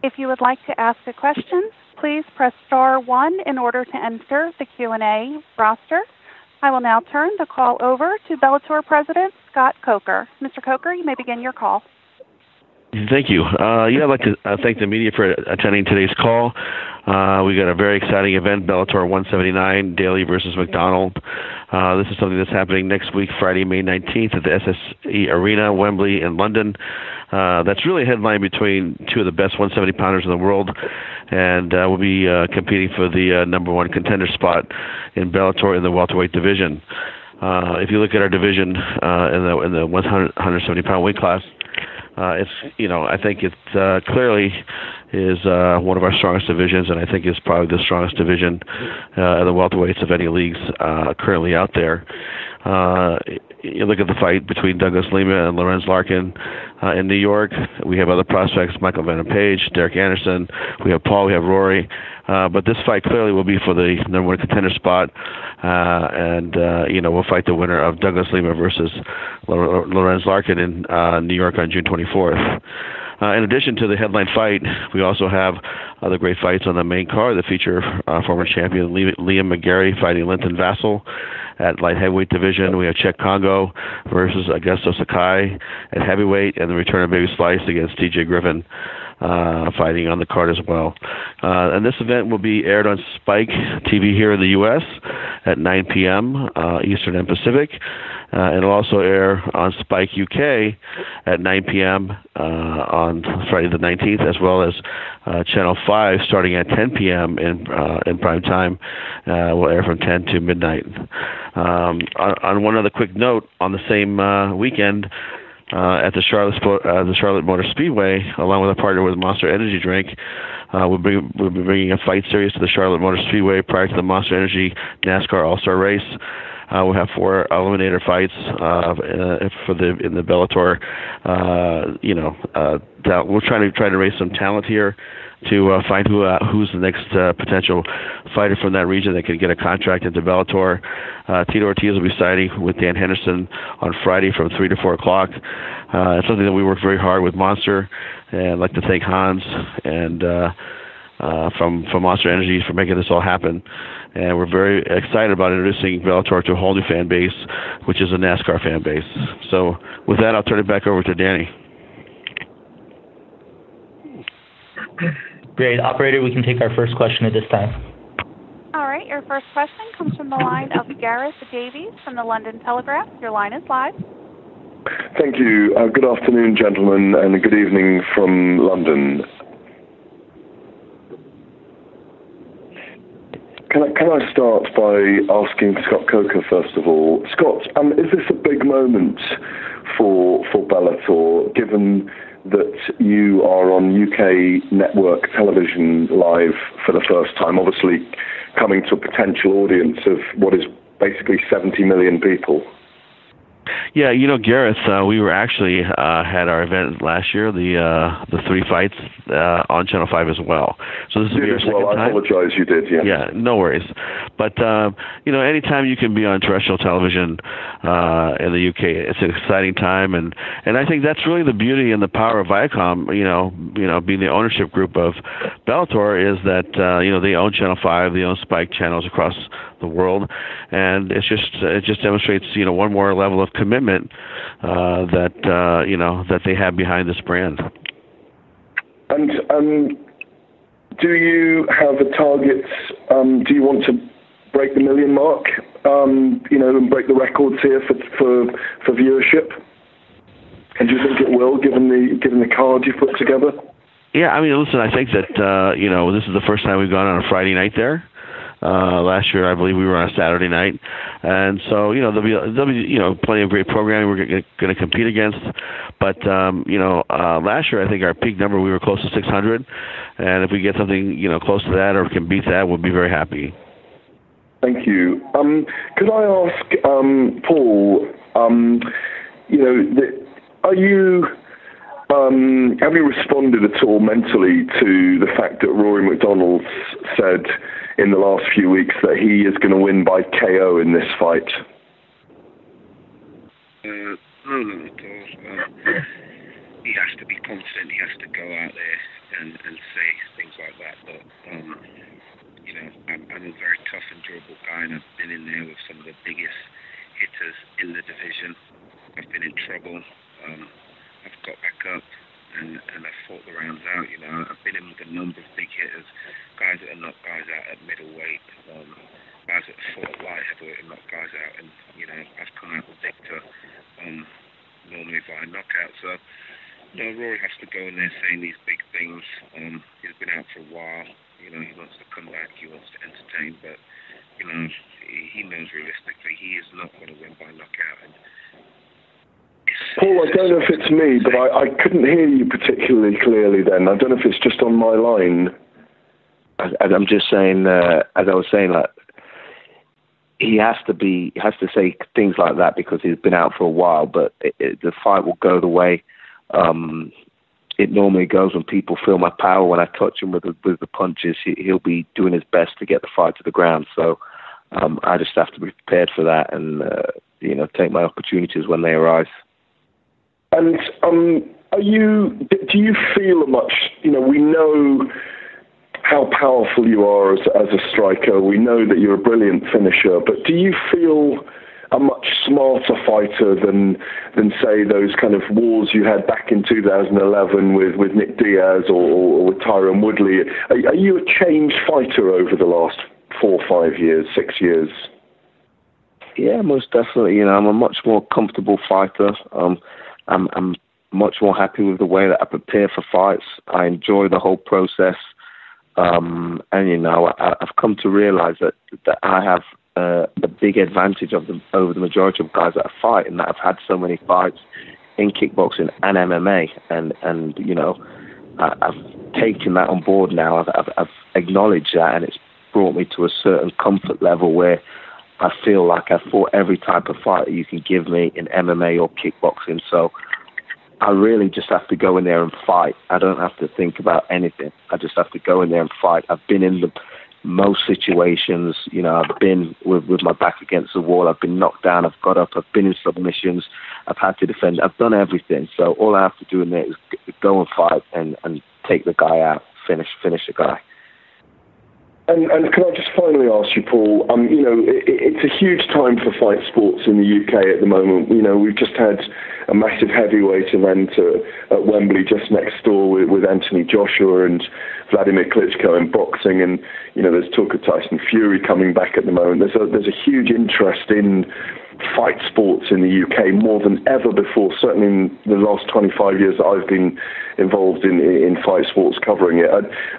If you would like to ask a question, please press star 1 in order to enter the Q&A roster. I will now turn the call over to Bellator President Scott Coker. Mr. Coker, you may begin your call. Thank you. I'd like to thank the media for attending today's call. We got a very exciting event, Bellator 179, Daley versus MacDonald. This is something that's happening next week, Friday, May 19th at the SSE Arena, Wembley in London. That's really a headline between two of the best 170-pounders in the world, and we'll be competing for the number one contender spot in Bellator in the welterweight division. If you look at our division in the 170-pound weight class, I think it clearly is one of our strongest divisions, and I think it's probably the strongest division of the welterweights of any leagues currently out there. You look at the fight between Douglas Lima and Lorenz Larkin in New York. We have other prospects, Michael Venom Page, Derek Anderson. We have Paul, we have Rory. But this fight clearly will be for the number one contender spot. We'll fight the winner of Douglas Lima versus Lorenz Larkin in New York on June 24th. In addition to the headline fight, we also have other great fights on the main card that feature former champion Liam McGarry fighting Linton Vassell at light heavyweight division. We have Czech Congo versus Augusto Sakai at heavyweight, and the return of Baby Slice against TJ Griffin fighting on the card as well. And this event will be aired on Spike TV here in the U.S. at 9 p.m. Eastern and Pacific. It'll also air on Spike UK at 9 p.m. On Friday the 19th, as well as Channel 5 starting at 10 p.m. in prime time. Will air from 10 to midnight. On one other quick note, on the same weekend, at the Charlotte Motor Speedway, along with a partner with Monster Energy Drink, we'll be bringing a fight series to the Charlotte Motor Speedway prior to the Monster Energy NASCAR All-Star Race. We'll have 4 eliminator fights in the Bellator. We're trying to raise some talent here to find who's the next potential fighter from that region that can get a contract into Bellator. Tito Ortiz will be siding with Dan Henderson on Friday from 3 to 4 o'clock. It's something that we work very hard with Monster, and I'd like to thank Hans and from Monster Energy for making this all happen. And we're very excited about introducing Bellator to a whole new fan base, which is a NASCAR fan base. So with that, I'll turn it back over to Danny. Great. Operator, we can take our first question at this time. All right, your first question comes from the line of Gareth Davies from the London Telegraph. Your line is live. Thank you. Good afternoon, gentlemen, and good evening from London. Can I start by asking Scott Coker, first of all? Scott, is this a big moment for Bellator, given that you are on UK network television live for the first time, obviously coming to a potential audience of what is basically 70 million people? Yeah, Gareth, we were actually had our event last year, the 3 fights on Channel 5 as well. So this will be our second time. I apologize, you did, yeah. Yeah, no worries. But, anytime you can be on terrestrial television in the UK, it's an exciting time. And I think that's really the beauty and the power of Viacom, being the ownership group of Bellator, is that, they own Channel 5, they own Spike channels across the world. And it just demonstrates, one more level of commitment that they have behind this brand. And do you have a target? Do you want to break the million mark? And break the records here for viewership? And do you think it will, given the card you put together? Yeah, listen, I think that this is the first time we've gone on a Friday night there. Last year, I believe we were on a Saturday night, and so there'll be plenty of great programming we're going to compete against. But last year, I think our peak number we were close to 600, and if we get something close to that or can beat that, we'll be very happy. Thank you. Could I ask Paul? Have you responded at all mentally to the fact that Rory MacDonald said in the last few weeks that he is going to win by KO in this fight? No, not at all. He has to be confident. He has to go out there and say fact that I'm a very tough and durable guy, and I've been in there with some of the biggest hitters in the division. I've been in trouble. I've got back up and I've fought the rounds out. I've been in with a number of big hitters, guys that have knocked guys out at middleweight, guys that have fought light heavyweight and knocked guys out, and I've come out the victor, normally via knockout. So Rory has to go in there saying these big things. He's been out for a while. He wants to come back. He wants to entertain, but he knows realistically he is not going to win by knockout. And Paul, I don't know if it's me, but I couldn't hear you particularly clearly then. I don't know if it's just on my line. I'm just saying, as I was saying, like, he has to say things like that because he's been out for a while, but the fight will go the way it normally goes when people feel my power. When I touch him with the punches, he'll be doing his best to get the fight to the ground. So I just have to be prepared for that and take my opportunities when they arise. And do you feel much? We know how powerful you are as a striker. We know that you're a brilliant finisher. But do you feel a much smarter fighter than say those kind of wars you had back in 2011 with Nick Diaz or with Tyron Woodley? Are you a changed fighter over the last 4, 5 years, 6 years? Yeah, most definitely. I'm a much more comfortable fighter. I'm much more happy with the way that I prepare for fights. I enjoy the whole process. And I've come to realize that I have a big advantage over the majority of guys that I fight, and that I've had so many fights in kickboxing and MMA, and I've taken that on board now. I've acknowledged that, and it's brought me to a certain comfort level where I feel like I've fought every type of fight that you can give me in MMA or kickboxing. So I really just have to go in there and fight. I don't have to think about anything. I just have to go in there and fight. I've been in the most situations. I've been with my back against the wall. I've been knocked down. I've got up. I've been in submissions. I've had to defend. I've done everything. So all I have to do in there is go and fight and take the guy out, finish the guy. And can I just finally ask you, Paul, it's a huge time for fight sports in the UK at the moment. We've just had a massive heavyweight event at Wembley just next door with Anthony Joshua and Vladimir Klitschko in boxing, and there's talk of Tyson Fury coming back at the moment. There's a huge interest in fight sports in the UK more than ever before, certainly in the last 25 years that I've been involved in fight sports covering it.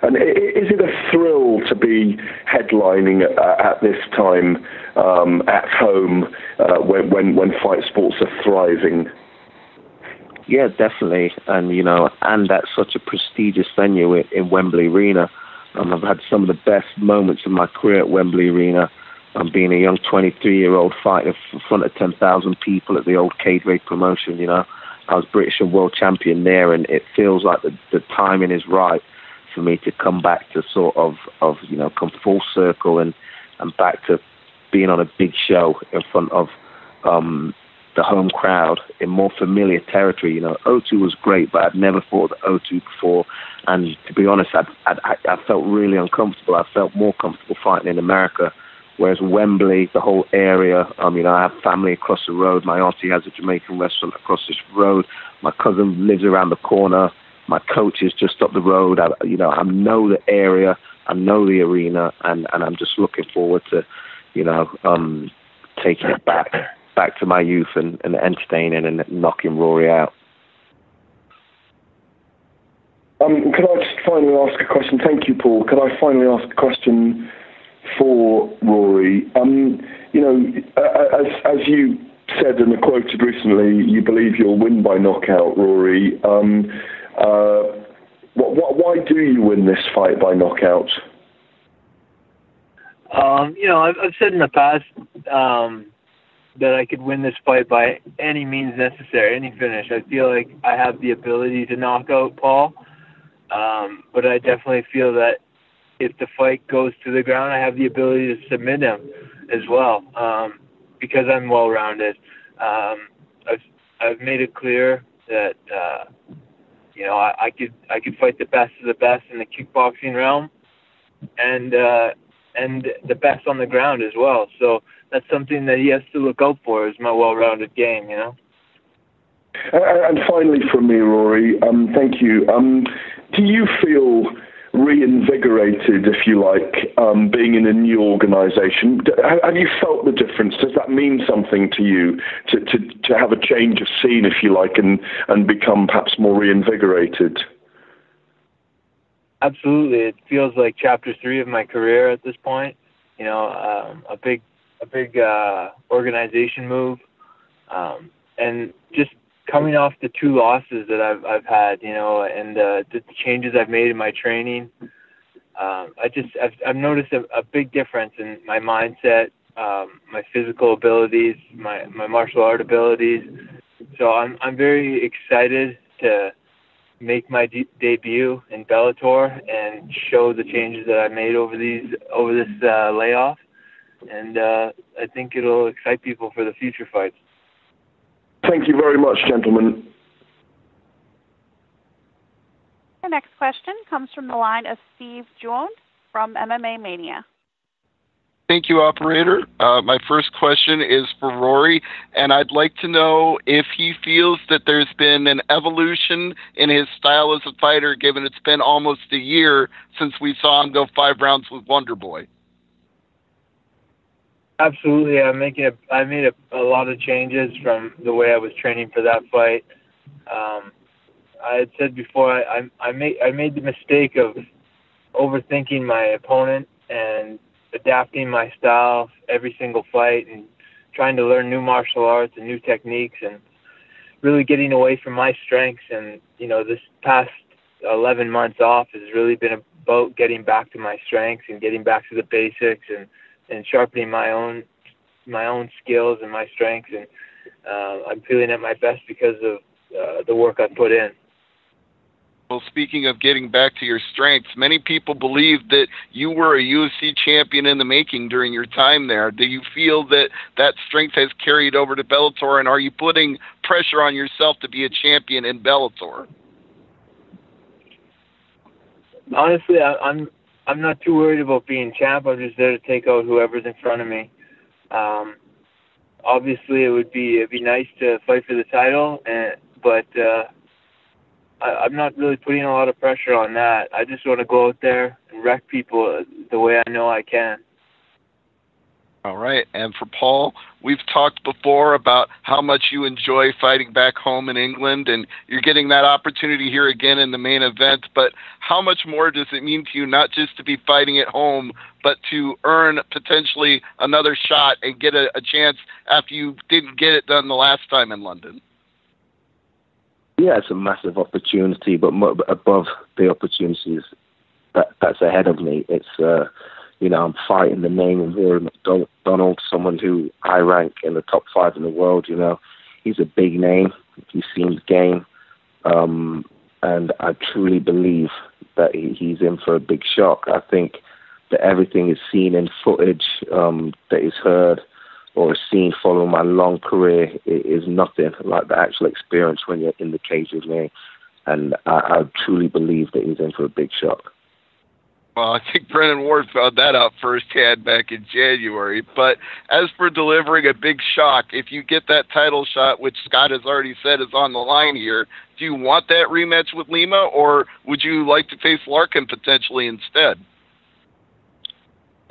And is it a thrill to be headlining at this time at home when fight sports are thriving? Yeah, definitely. And that's such a prestigious venue in Wembley Arena. I've had some of the best moments of my career at Wembley Arena. I'm being a young 23-year-old fighting in front of 10,000 people at the old Cadre promotion. I was British and world champion there, and it feels like the timing is right for me to come back to sort of come full circle and back to being on a big show in front of the home crowd in more familiar territory. O2 was great, but I'd never fought at O2 before, and to be honest, I felt really uncomfortable. I felt more comfortable fighting in America. Whereas Wembley, the whole area, I have family across the road. My auntie has a Jamaican restaurant across this road. My cousin lives around the corner. My coach is just up the road. I know the area, I know the arena, and I'm just looking forward to, taking it back to my youth and entertaining and knocking Rory out. Can I just finally ask a question? Thank you, Paul. Can I finally ask a question for Rory? As you said and quoted recently, you believe you'll win by knockout, Rory. Why do you win this fight by knockout? I've said in the past that I could win this fight by any means necessary, any finish. I feel like I have the ability to knock out Paul, but I definitely feel that if the fight goes to the ground, I have the ability to submit him as well, because I'm well-rounded. I've made it clear that I could fight the best of the best in the kickboxing realm, and the best on the ground as well. So that's something that he has to look out for, is my well-rounded game, you know. And finally from me, Rory, thank you. Do you feel reinvigorated, if you like, being in a new organisation? Have you felt the difference? Does that mean something to you to have a change of scene, if you like, and become perhaps more reinvigorated? Absolutely. It feels like chapter 3 of my career at this point. You know, a big organization move, and just coming off the 2 losses that I've had, you know, and the changes I've made in my training. I've noticed a big difference in my mindset, my physical abilities, my martial art abilities. So I'm very excited to make my debut in Bellator and show the changes that I made over this layoff, and I think it'll excite people for the future fights. Thank you very much, gentlemen. The next question comes from the line of Steve Jones from MMA Mania. Thank you, operator. My first question is for Rory, and I'd like to know if he feels that there's been an evolution in his style as a fighter, given it's been almost a year since we saw him go 5 rounds with Wonder Boy. Absolutely. I made a lot of changes from the way I was training for that fight. I had said before, I made the mistake of overthinking my opponent and adapting my style every single fight and trying to learn new martial arts and new techniques and really getting away from my strengths. And, you know, this past 11 months off has really been about getting back to my strengths and getting back to the basics and sharpening my own skills and my strengths, and I'm feeling at my best because of the work I put in. Well, speaking of getting back to your strengths, many people believe that you were a UFC champion in the making during your time there. Do you feel that that strength has carried over to Bellator, and are you putting pressure on yourself to be a champion in Bellator? Honestly, I'm not too worried about being champ. I'm just there to take out whoever's in front of me. Obviously, it'd be nice to fight for the title, but I'm not really putting a lot of pressure on that. I just want to go out there and wreck people the way I know I can. All right. And for Paul, we've talked before about how much you enjoy fighting back home in England, and you're getting that opportunity here again in the main event. But how much more does it mean to you not just to be fighting at home, but to earn potentially another shot and get a chance after you didn't get it done the last time in London? Yeah, it's a massive opportunity, but above the opportunities that's ahead of me, it's you know, I'm fighting the name of Rory MacDonald, someone who I rank in the top 5 in the world. You know, he's a big name. You've seen the game, and I truly believe that he's in for a big shock. I think that everything is seen in footage that is heard or is seen following my long career is nothing like the actual experience when you're in the cage with me, and I truly believe that he's in for a big shock. Well, I think Brennan Ward found that out firsthand back in January. But as for delivering a big shock, if you get that title shot, which Scott has already said is on the line here, do you want that rematch with Lima, or would you like to face Larkin potentially instead?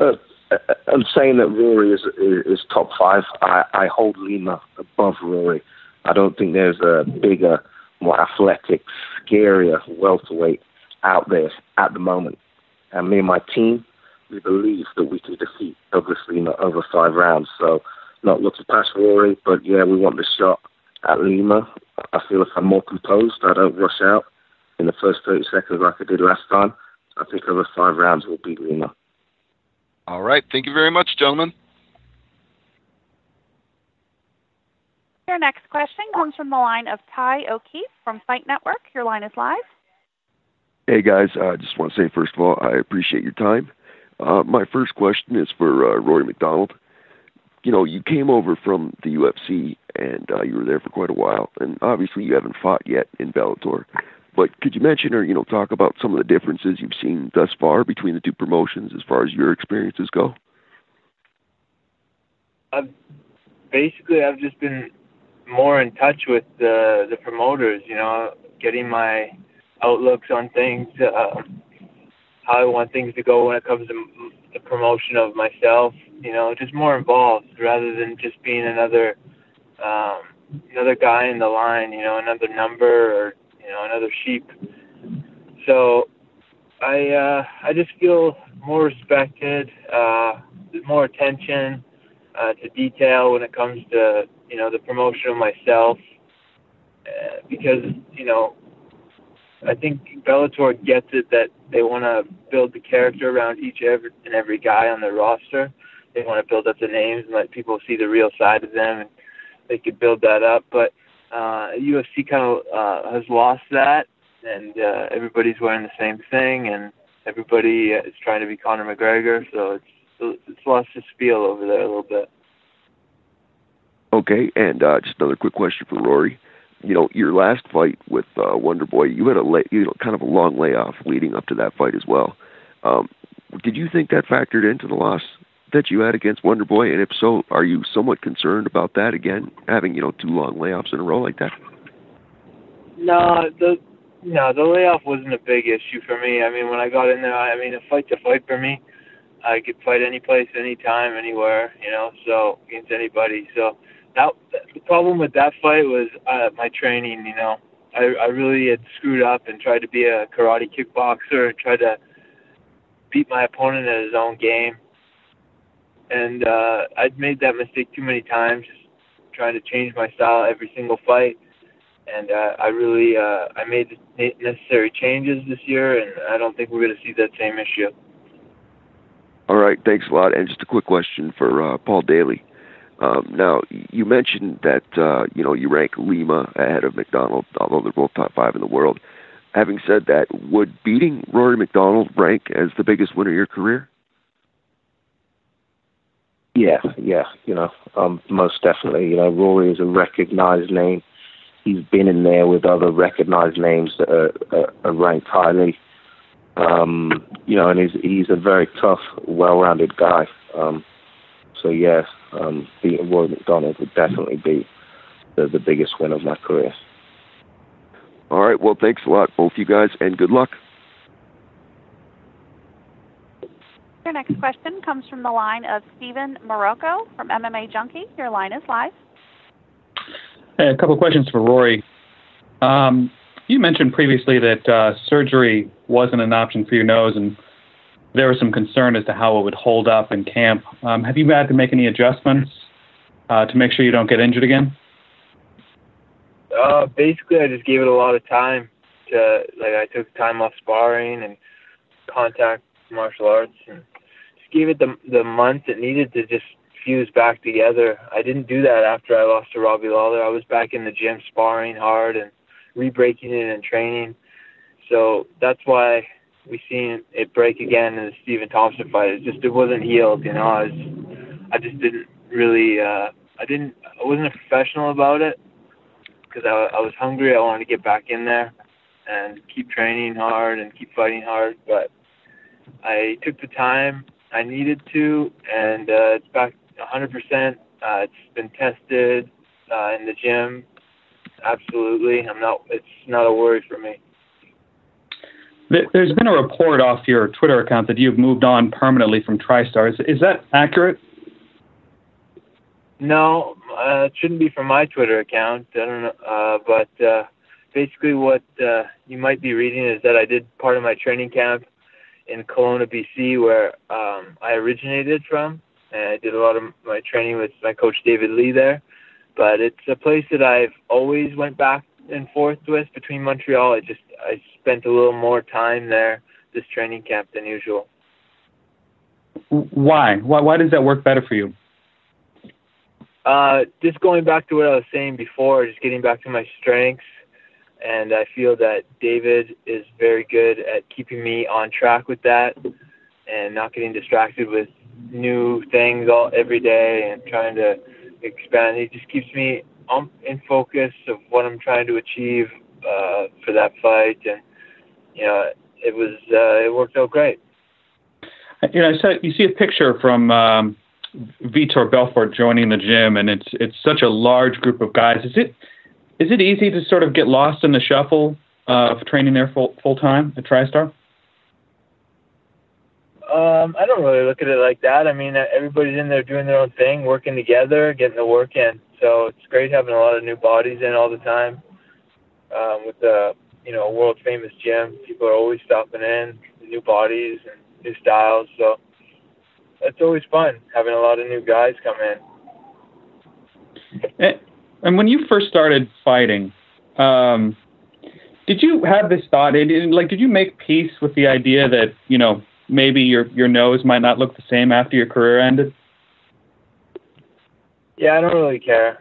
I'm saying that Rory is top 5. I hold Lima above Rory. I don't think there's a bigger, more athletic, scarier welterweight out there at the moment. And me and my team, we believe that we can defeat Douglas Lima over 5 rounds. So not looking past Rory, but yeah, we want the shot at Lima. I feel if I'm more composed, I don't rush out in the first 30 seconds like I did last time. I think over 5 rounds we'll beat Lima. All right. Thank you very much, gentlemen. Your next question comes from the line of Ty O'Keefe from Fight Network. Your line is live. Hey, guys. I just want to say, first of all, I appreciate your time. My first question is for Rory MacDonald. You know, you came over from the UFC, and you were there for quite a while, and obviously you haven't fought yet in Bellator. But could you mention or, talk about some of the differences you've seen thus far between the two promotions as far as your experiences go? I've just been more in touch with the promoters, getting my outlooks on things, how I want things to go when it comes to the promotion of myself, just more involved rather than just being another guy in the line, another number or, another sheep. So I just feel more respected, more attention to detail when it comes to, the promotion of myself, because, I think Bellator gets it that they want to build the character around and every guy on their roster. They want to build up the names and let people see the real side of them, and they could build that up. But UFC kind of has lost that, and everybody's wearing the same thing, and everybody is trying to be Conor McGregor, so it's lost its feel over there a little bit. Okay, and just another quick question for Rory. Your last fight with Wonder Boy, you had kind of a long layoff leading up to that fight as well. Did you think that factored into the loss that you had against Wonder Boy? And if so, are you somewhat concerned about that again, having 2 long layoffs in a row like that? No, the layoff wasn't a big issue for me. I mean, when I got in there, a fight's a fight for me. I could fight any place, anytime, anywhere, so against anybody. So the problem with that fight was my training, I really had screwed up and tried to be a karate kickboxer and tried to beat my opponent at his own game. And I'd made that mistake too many times, just trying to change my style every single fight. And I made the necessary changes this year, and I don't think we're going to see that same issue. All right, thanks a lot. And just a quick question for Paul Daley. Now, you mentioned that, you rank Lima ahead of MacDonald, although they're both top 5 in the world. Having said that, would beating Rory MacDonald rank as the biggest win of your career? Yeah, most definitely. Rory is a recognized name. He's been in there with other recognized names that are ranked highly. And he's a very tough, well-rounded guy. Beating Rory MacDonald would definitely be the biggest win of my career. All right, well, thanks a lot, both you guys, and good luck. Your next question comes from the line of Steven Morocco from MMA Junkie. Your line is live. Hey, a couple questions for Rory. You mentioned previously that surgery wasn't an option for your nose, and there was some concern as to how it would hold up in camp. Have you had to make any adjustments to make sure you don't get injured again? Basically, I just gave it a lot of time. I took time off sparring and contact martial arts, and just gave it the month it needed to just fuse back together. I didn't do that after I lost to Robbie Lawler. I was back in the gym sparring hard and re-breaking it and training. So that's why we seen it break again in the Stephen Thompson fight. It wasn't healed, I just didn't really. I wasn't a professional about it because I was hungry. I wanted to get back in there and keep training hard and keep fighting hard. But I took the time I needed to, and it's back 100%. It's been tested in the gym. Absolutely, it's not a worry for me. There's been a report off your Twitter account that you've moved on permanently from TriStar. Is that accurate? No, it shouldn't be from my Twitter account. I don't know, but basically what you might be reading is that I did part of my training camp in Kelowna, BC, where I originated from, and I did a lot of my training with my coach David Lee there. But it's a place that I've always went back and forth with between Montreal. I spent a little more time there this training camp than usual. Why? Why does that work better for you? Just going back to what I was saying before, just getting back to my strengths. And I feel that David is very good at keeping me on track with that and not getting distracted with new things every day and trying to expand. He just keeps me in focus of what I'm trying to achieve for that fight, and it worked out great. So you see a picture from Vitor Belfort joining the gym, and it's such a large group of guys. Is it easy to sort of get lost in the shuffle of training there full time at TriStar? I don't really look at it like that. I mean, everybody's in there doing their own thing, working together, getting the work in. So it's great having a lot of new bodies in all the time. With the world famous gym, people are always stopping in, new bodies and new styles. So it's always fun having a lot of new guys come in. And when you first started fighting, did you have this thought? Did you make peace with the idea that maybe your nose might not look the same after your career ended? Yeah, I don't really care.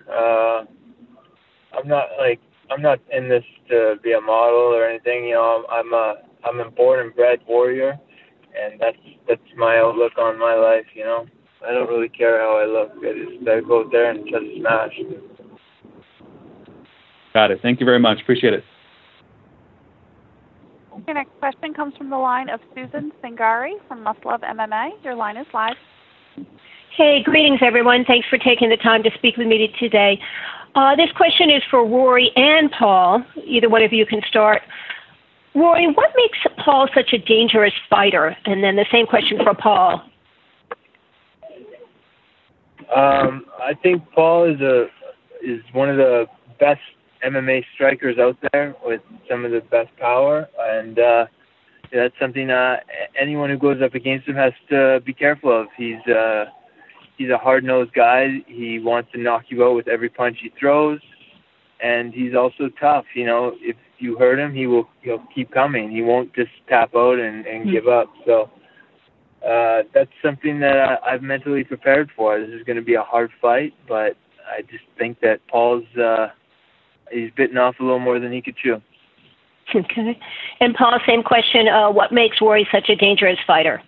I'm not in this to be a model or anything. I'm a born and bred warrior, and that's my outlook on my life. I don't really care how I look. I go out there and try to smash. Got it. Thank you very much. Appreciate it. Your next question comes from the line of Susan Singari from Must Love MMA. Your line is live. Hey, greetings, everyone. Thanks for taking the time to speak with me today. This question is for Rory and Paul. Either one of you can start. Rory, what makes Paul such a dangerous fighter? And then the same question for Paul. I think Paul is one of the best MMA strikers out there with some of the best power, and that's something anyone who goes up against him has to be careful of. He's a hard-nosed guy. He wants to knock you out with every punch he throws, and he's also tough. If you hurt him, he'll keep coming. He won't just tap out and give up. So that's something that I've mentally prepared for. This is going to be a hard fight, but I just think that Paul's he's bitten off a little more than he could chew. Okay. And Paul, same question. What makes Rory such a dangerous fighter?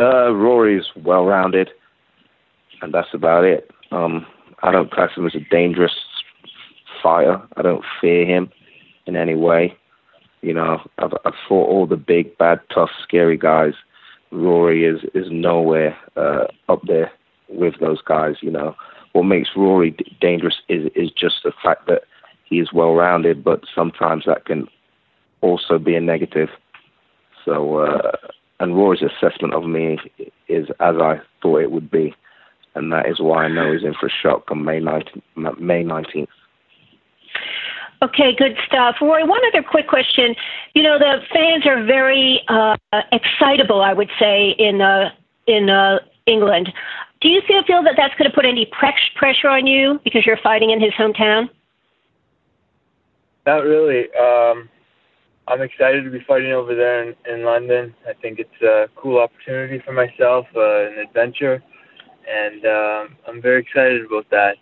Rory's well-rounded, and that's about it. I don't class him as a dangerous fighter. I don't fear him in any way. I've fought all the big, bad, tough, scary guys. Rory is nowhere up there with those guys. What makes Rory dangerous is just the fact that he is well-rounded, but sometimes that can also be a negative. So, and Rory's assessment of me is as I thought it would be, and that is why I know he's in for a shock on May 19th. Okay, good stuff. Rory, one other quick question. The fans are very excitable, I would say, in England. Do you feel that that's going to put any pressure on you because you're fighting in his hometown? Not really. I'm excited to be fighting over there in London. I think it's a cool opportunity for myself, an adventure, and I'm very excited about that.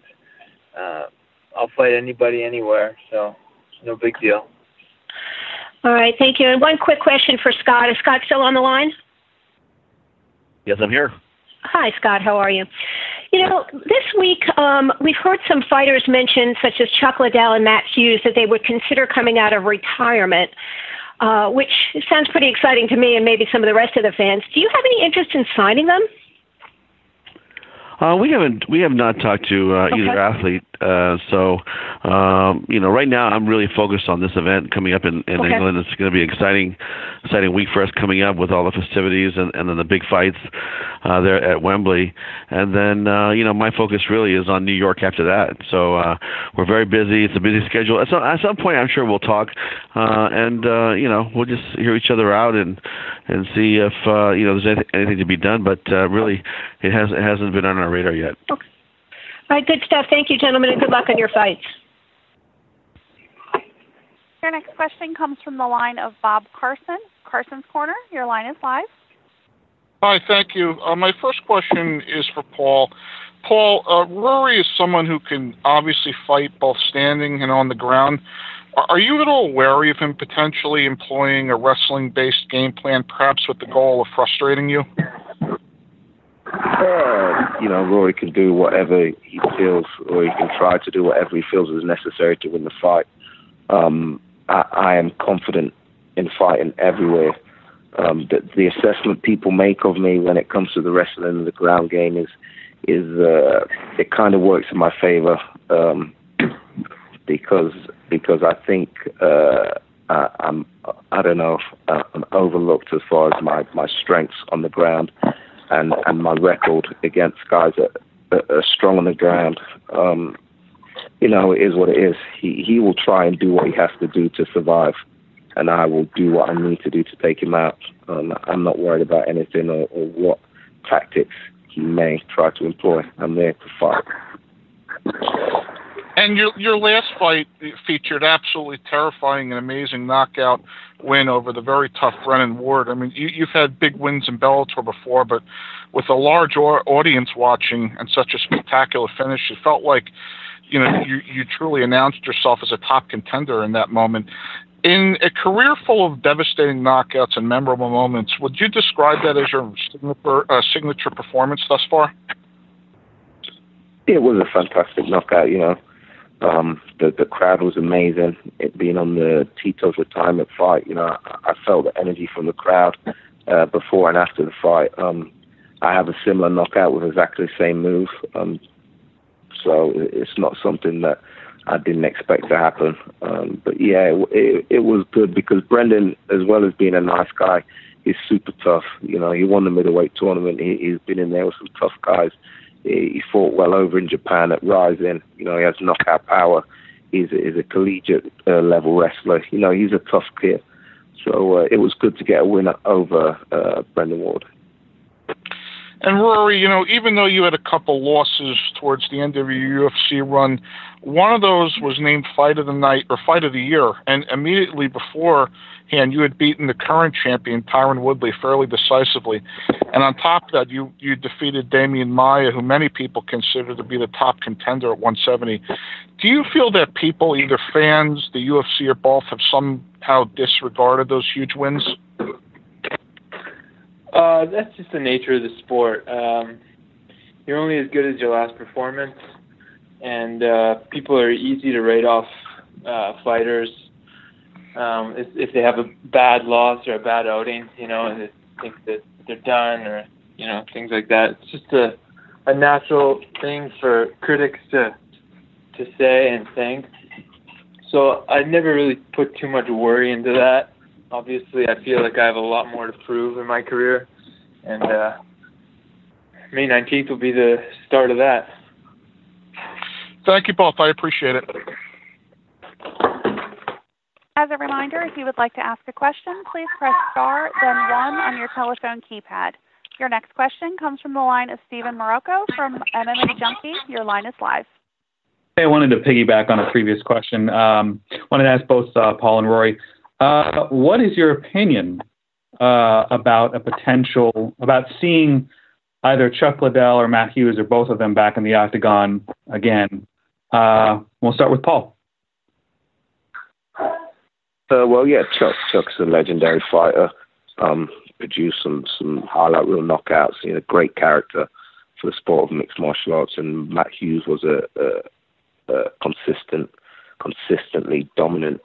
I'll fight anybody anywhere, so no big deal. All right, thank you. And one quick question for Scott. Is Scott still on the line? Yes, I'm here. Hi, Scott. How are you? This week we've heard some fighters mention, such as Chuck Liddell and Matt Hughes, that they would consider coming out of retirement, which sounds pretty exciting to me and maybe some of the rest of the fans. Do you have any interest in signing them? We have not talked to either athlete. So right now I'm really focused on this event coming up in England. It's going to be an exciting week for us coming up with all the festivities and then the big fights there at Wembley. And then, my focus really is on New York after that. So we're very busy. It's a busy schedule. At some point, I'm sure we'll talk and we'll just hear each other out and see if, there's anything to be done. But really, it hasn't been on our radar yet. Okay. All right, good stuff. Thank you, gentlemen, and good luck on your fights. Your next question comes from the line of Bob Carson, Carson's Corner. Your line is live. Hi, thank you. My first question is for Paul. Paul, Rory is someone who can obviously fight both standing and on the ground. Are you at all wary of him potentially employing a wrestling-based game plan, perhaps with the goal of frustrating you? Rory can do whatever he feels, or he can try to do whatever he feels is necessary to win the fight. I am confident in fighting everywhere. The assessment people make of me when it comes to the wrestling and the ground game is it kind of works in my favor, because I think I'm overlooked as far as my strengths on the ground and my record against guys that are strong on the ground. It is what it is. He will try and do what he has to do to survive, and I will do what I need to do to take him out. I'm not worried about anything or what tactics he may try to employ. I'm there to fight. And your last fight featured absolutely terrifying and amazing knockout win over the very tough Brennan Ward. I mean, you've had big wins in Bellator before, but with a large audience watching and such a spectacular finish, it felt like you truly announced yourself as a top contender in that moment. In a career full of devastating knockouts and memorable moments, would you describe that as your signature performance thus far? It was a fantastic knockout, The crowd was amazing. It being on the Tito's retirement fight, I felt the energy from the crowd before and after the fight. I have a similar knockout with exactly the same move. So it's not something that I didn't expect to happen. But yeah, it was good because Brendan, as well as being a nice guy, he's super tough. He won the middleweight tournament. He's been in there with some tough guys. He fought well over in Japan at Rising. He has knockout power. He's a collegiate level wrestler. He's a tough kid. So it was good to get a win over Brendan Ward. And Rory, even though you had a couple losses towards the end of your UFC run, one of those was named Fight of the Night or Fight of the Year. And immediately beforehand, you had beaten the current champion, Tyron Woodley, fairly decisively. And on top of that, you defeated Damian Maia, who many people consider to be the top contender at 170. Do you feel that people, either fans, the UFC, or both, have somehow disregarded those huge wins? That's just the nature of the sport. You're only as good as your last performance, and people are easy to write off fighters if they have a bad loss or a bad outing, and they think that they're done or, things like that. It's just a natural thing for critics to say and think. So I never really put too much worry into that. Obviously, I feel like I have a lot more to prove in my career, and May 19th will be the start of that. Thank you both. I appreciate it. As a reminder, if you would like to ask a question, please press star, then 1 on your telephone keypad. Your next question comes from the line of Steven Morocco from MMA Junkie. Your line is live. Hey, I wanted to piggyback on a previous question. Wanted to ask both Paul and Rory. What is your opinion about seeing either Chuck Liddell or Matt Hughes or both of them back in the octagon again? We'll start with Paul. Chuck's a legendary fighter. Produced some highlight reel knockouts. Great character for the sport of mixed martial arts. And Matt Hughes was a consistently dominant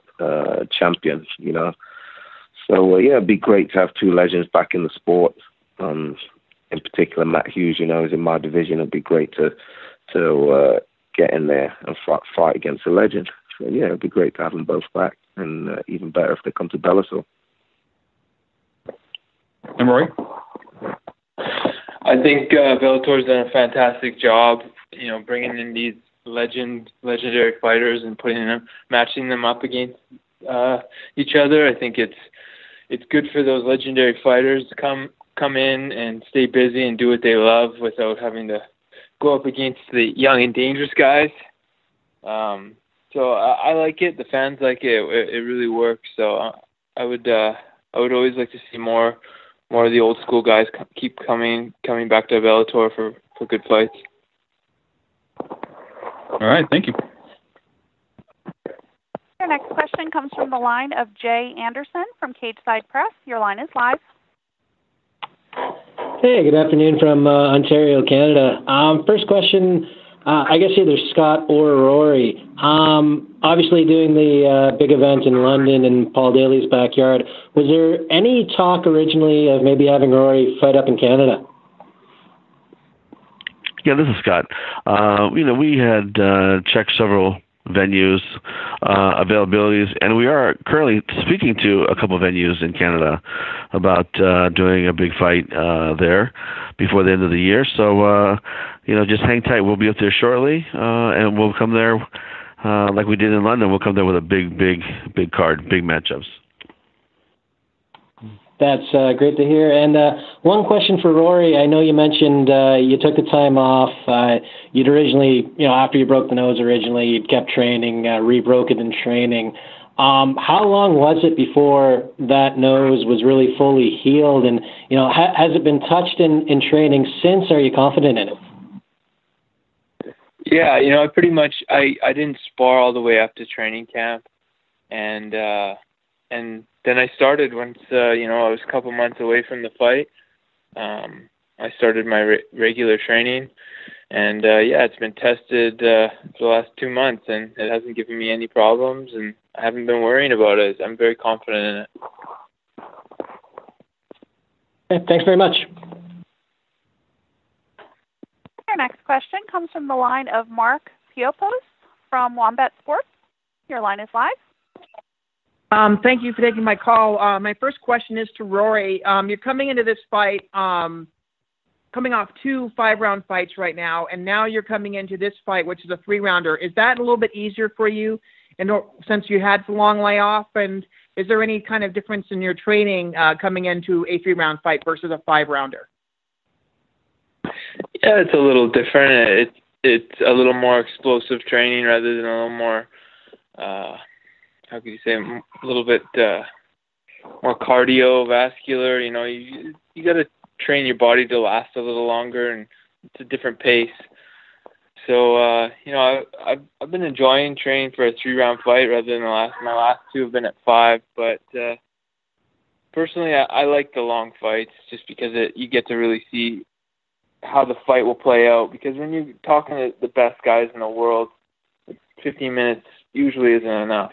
champion, So, it'd be great to have two legends back in the sport. In particular, Matt Hughes, is in my division. It'd be great to get in there and fight against a legend. So, it'd be great to have them both back, and even better if they come to Bellator. And Rory? I think Bellator's done a fantastic job, bringing in these legendary fighters and matching them up against each other. I think it's good for those legendary fighters to come in and stay busy and do what they love without having to go up against the young and dangerous guys. So I like it. The fans like it. It really works. So I would always like to see more of the old school guys keep coming back to Bellator for good fights. All right, thank you. Your next question comes from the line of Jay Anderson from Cageside Press. Your line is live. Hey, good afternoon from Ontario, Canada. First question, I guess either Scott or Rory. Obviously doing the big event in London in Paul Daley's backyard. Was there any talk originally of maybe having Rory fight up in Canada? Yeah, this is Scott. We had checked several venues, availabilities, and we are currently speaking to a couple of venues in Canada about doing a big fight there before the end of the year. So, just hang tight. We'll be up there shortly, and we'll come there like we did in London. We'll come there with a big card, big matchups. That's great to hear. And one question for Rory. I know you mentioned you took the time off. You'd originally, after you broke the nose originally, you'd kept training, re-broke it in training. How long was it before that nose was really fully healed? And, has it been touched in training since? Are you confident in it? Yeah, I pretty much, I didn't spar all the way up to training camp. And then I started once, I was a couple months away from the fight. I started my regular training, and it's been tested for the last 2 months, and it hasn't given me any problems, and I haven't been worrying about it. I'm very confident in it. Okay, thanks very much. Our next question comes from the line of Mark Piopos from Wombat Sports. Your line is live. Thank you for taking my call. My first question is to Rory. You're coming into this fight, coming off 2 5-round fights right now, and now you're coming into this fight, which is a 3-rounder. Is that a little bit easier for you since you had the long layoff? And is there any kind of difference in your training coming into a 3-round fight versus a 5-rounder? Yeah, it's a little different. It's a little more explosive training rather than a little more, how could you say, a little bit more cardiovascular. You got to train your body to last a little longer, and it's a different pace. So, I've been enjoying training for a 3-round fight rather than my last 2 have been at 5. But personally, I like the long fights just because you get to really see how the fight will play out. Because when you're talking to the best guys in the world, 15 minutes usually isn't enough.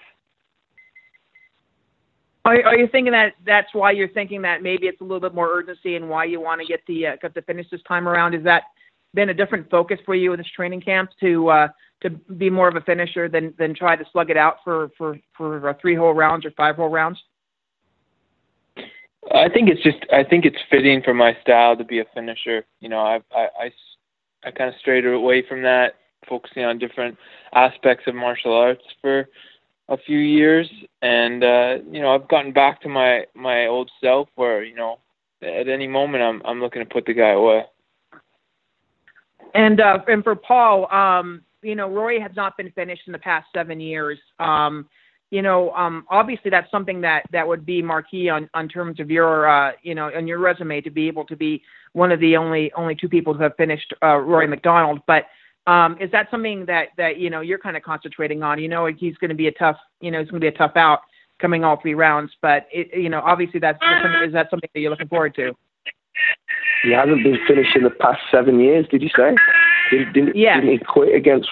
Are you thinking that's why you're thinking that maybe it's a little bit more urgency and why you want to get the finish this time around? Has that been a different focus for you in this training camp to be more of a finisher than try to slug it out for 3-hole rounds or 5-hole rounds? I think it's fitting for my style to be a finisher. I kind of strayed away from that, focusing on different aspects of martial arts for a few years, and I've gotten back to my old self where at any moment I'm looking to put the guy away. And for Paul, Rory has not been finished in the past 7 years. Obviously that's something that would be marquee on terms of your on your resume, to be able to be one of the only 2 people who have finished Rory MacDonald, but. Is that something that you're kind of concentrating on? He's going to be a tough out coming all 3 rounds, but obviously is that something that you're looking forward to? He hasn't been finished in the past 7 years. Did you say? Didn't he quit against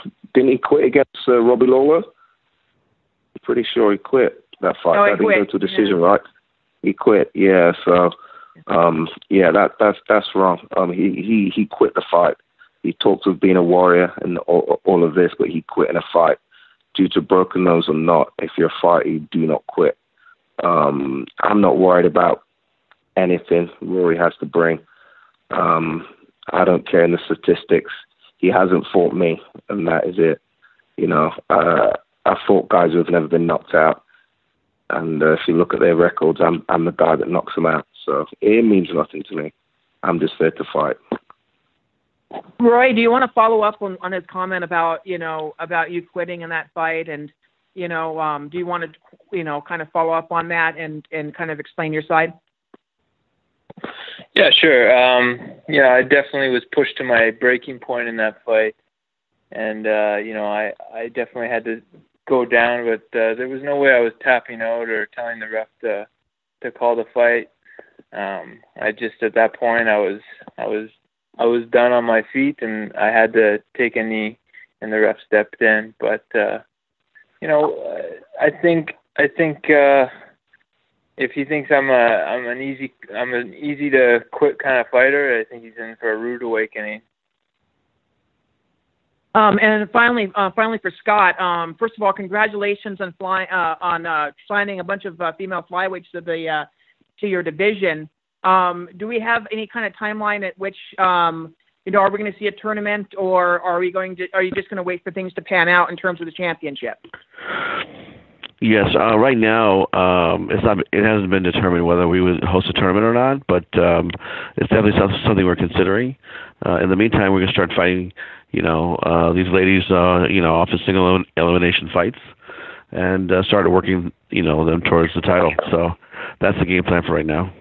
Robbie Lawler? I'm pretty sure he quit that fight. That didn't go to a decision, right? He quit. Yeah. So, that's wrong. He quit the fight. He talked of being a warrior and all of this, but he quit in a fight due to broken nose or not. If you're a fighter, you do not quit. I'm not worried about anything Rory has to bring. I don't care in the statistics. He hasn't fought me, and that is it. I fought guys who have never been knocked out, and if you look at their records, I'm the guy that knocks them out. So it means nothing to me. I'm just there to fight. Roy, do you want to follow up on his comment about you quitting in that fight, and do you want to kind of follow up on that and kind of explain your side? Yeah, sure. I definitely was pushed to my breaking point in that fight, and I definitely had to go down, but there was no way I was tapping out or telling the ref to call the fight. I just, at that point, I was done on my feet, and I had to take any and the ref stepped in. But I think if he thinks I'm an easy to quit kind of fighter, I think he's in for a rude awakening. And finally for Scott, first of all, congratulations on signing a bunch of female flyweights to your division. Do we have any kind of timeline at which are we going to see a tournament, or are you just going to wait for things to pan out in terms of the championship? Yes, right now it hasn't been determined whether we would host a tournament or not, but it's definitely something we're considering. In the meantime, we're going to start fighting, these ladies, off in single elimination fights, and started working, them towards the title. So that's the game plan for right now.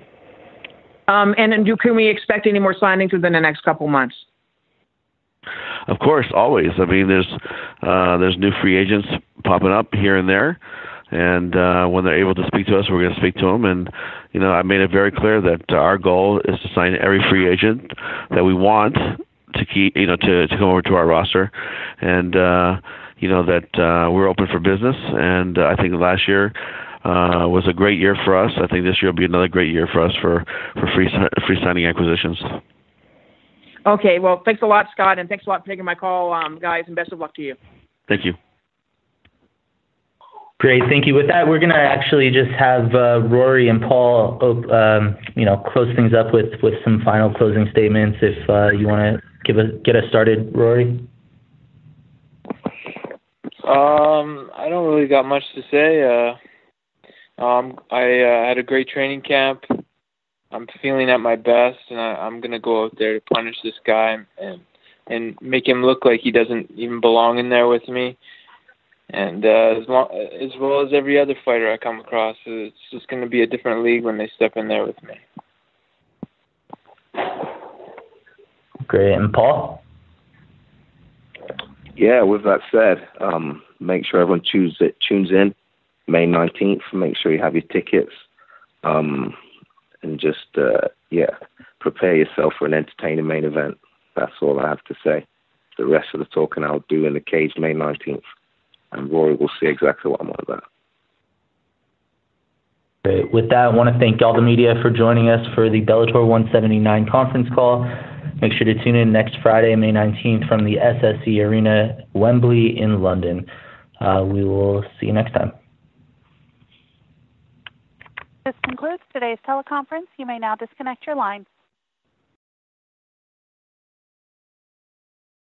Can we expect any more signings within the next couple months? Of course, always. I mean, there's new free agents popping up here and there, and when they're able to speak to us, we're going to speak to them. And I made it very clear that our goal is to sign every free agent that we want to keep, to come over to our roster, and that we're open for business. And I think last year was a great year for us. I think this year will be another great year for us for free signing acquisitions. Okay, well, thanks a lot, Scott, and thanks a lot for taking my call, guys, and best of luck to you. Thank you. Great, thank you. With that, we're going to actually just have Rory and Paul, close things up with some final closing statements. If you want to get us started, Rory. I don't really got much to say. I had a great training camp. I'm feeling at my best, and I'm going to go out there to punish this guy and make him look like he doesn't even belong in there with me. And as well as every other fighter I come across, it's just going to be a different league when they step in there with me. Great. And Paul? Yeah, with that said, make sure everyone tunes in May 19th. Make sure you have your tickets. And just, prepare yourself for an entertaining main event. That's all I have to say. The rest of the talking I'll do in the cage May 19th. And Rory will see exactly what I'm on about. Great. With that, I want to thank all the media for joining us for the Bellator 179 conference call. Make sure to tune in next Friday, May 19th, from the SSE Arena, Wembley in London. We will see you next time. This concludes today's teleconference. You may now disconnect your line.